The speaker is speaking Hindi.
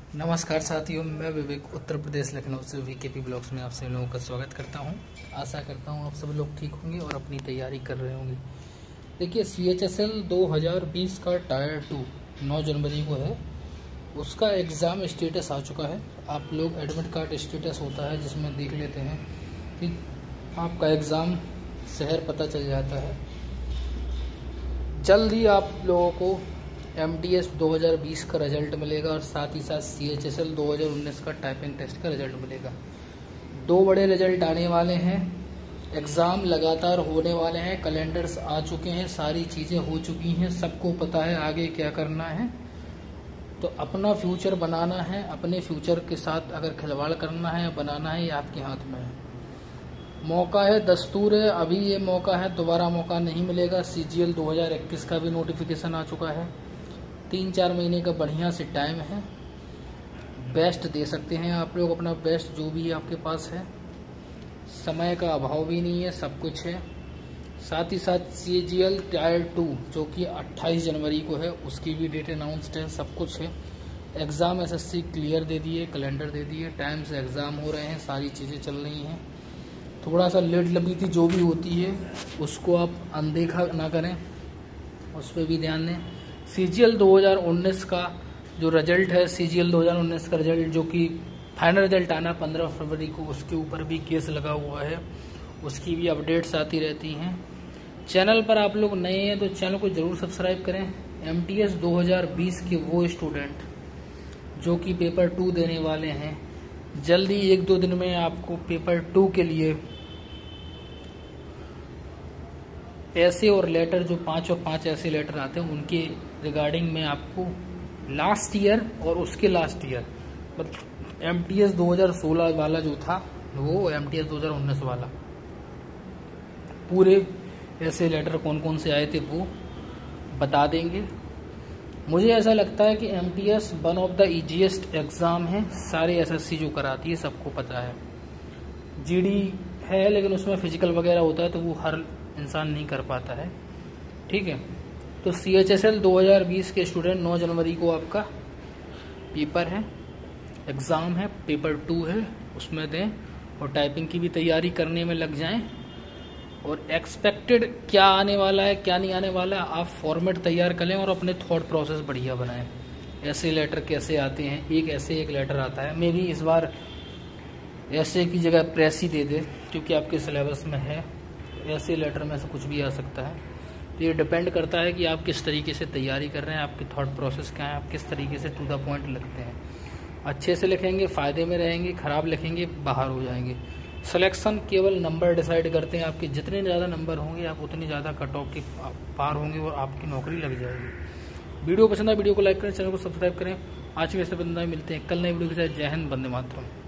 नमस्कार साथियों, मैं विवेक उत्तर प्रदेश लखनऊ से वीकेपी ब्लॉग्स में आप सभी लोगों का स्वागत करता हूं। आशा करता हूं आप सब लोग ठीक होंगे और अपनी तैयारी कर रहे होंगे। देखिए, CHSL 2020 का टायर 2 9 जनवरी को है। उसका एग्ज़ाम स्टेटस आ चुका है। आप लोग एडमिट कार्ड स्टेटस होता है जिसमें देख लेते हैं कि आपका एग्ज़ाम शहर पता चल जाता है। जल्द ही आप लोगों को MTS 2020 का रिजल्ट मिलेगा और साथ ही साथ CHSL 2019 का टाइपिंग टेस्ट का रिजल्ट मिलेगा। दो बड़े रिजल्ट आने वाले हैं। एग्ज़ाम लगातार होने वाले हैं, कैलेंडर्स आ चुके हैं, सारी चीज़ें हो चुकी हैं, सबको पता है आगे क्या करना है। तो अपना फ्यूचर बनाना है, अपने फ्यूचर के साथ अगर खिलवाड़ करना है बनाना है, ये आपके हाथ में है। मौका है, दस्तूर है, अभी ये मौका है, दोबारा मौका नहीं मिलेगा। CGL 2021 का भी नोटिफिकेशन आ चुका है। 3-4 महीने का बढ़िया से टाइम है। बेस्ट दे सकते हैं आप लोग, अपना बेस्ट जो भी आपके पास है। समय का अभाव भी नहीं है, सब कुछ है। साथ ही साथ CGL टायर 2 जो कि 28 जनवरी को है, उसकी भी डेट अनाउंसड है, सब कुछ है। एग्ज़ाम SSC क्लियर दे दिए, कैलेंडर दे दिए, टाइम से एग्ज़ाम हो रहे हैं, सारी चीज़ें चल रही हैं। थोड़ा सा लेट लगी थी, जो भी होती है उसको आप अनदेखा ना करें, उस पर भी ध्यान दें। CGL 2019 का जो रिजल्ट है, CGL 2019 का रिजल्ट जो कि फाइनल रिजल्ट आना 15 फरवरी को, उसके ऊपर भी केस लगा हुआ है, उसकी भी अपडेट्स आती रहती हैं। चैनल पर आप लोग नए हैं तो चैनल को ज़रूर सब्सक्राइब करें। MTS 2020 के वो स्टूडेंट जो कि पेपर 2 देने वाले हैं, जल्दी 1-2 दिन में आपको पेपर 2 के लिए ऐसे और लेटर जो 5 और 5 ऐसे लेटर आते हैं उनके रिगार्डिंग में आपको लास्ट ईयर और उसके लास्ट ईयर, मतलब MTS 2016 वाला जो था वो MTS 2019 वाला, पूरे ऐसे लेटर कौन कौन से आए थे वो बता देंगे। मुझे ऐसा लगता है कि MTS one of the easiest exam है, सारे SSC जो कराती है सबको पता है। GD है लेकिन उसमें फिजिकल वगैरह होता है तो वो हर इंसान नहीं कर पाता है, ठीक है। तो CHSL 2020 के स्टूडेंट 9 जनवरी को आपका पेपर है, एग्ज़ाम है, पेपर 2 है, उसमें दें और टाइपिंग की भी तैयारी करने में लग जाएं। और एक्सपेक्टेड क्या आने वाला है क्या नहीं आने वाला, आप फॉर्मेट तैयार कर लें और अपने थॉट प्रोसेस बढ़िया बनाएं। ऐसे लेटर कैसे आते हैं, एक लेटर आता है, मे भी इस बार ऐसे की जगह प्रेस ही दे दे क्योंकि आपके सिलेबस में है। ऐसे लेटर में से कुछ भी आ सकता है। तो ये डिपेंड करता है कि आप किस तरीके से तैयारी कर रहे हैं, आपकी थॉट प्रोसेस क्या है, आप किस तरीके से टू द पॉइंट लिखते हैं। अच्छे से लिखेंगे फ़ायदे में रहेंगे, ख़राब लिखेंगे बाहर हो जाएंगे। सिलेक्शन केवल नंबर डिसाइड करते हैं, आपके जितने ज़्यादा नंबर होंगे आप उतनी ज़्यादा कट ऑफ के पार होंगे और आपकी नौकरी लग जाएगी। वीडियो पसंद है वीडियो को लाइक करें, चैनल को सब्सक्राइब करें। आज के ऐसे बंदा मिलते हैं कल नई वीडियो के साथ। जय हिंद, वंदे मातरम।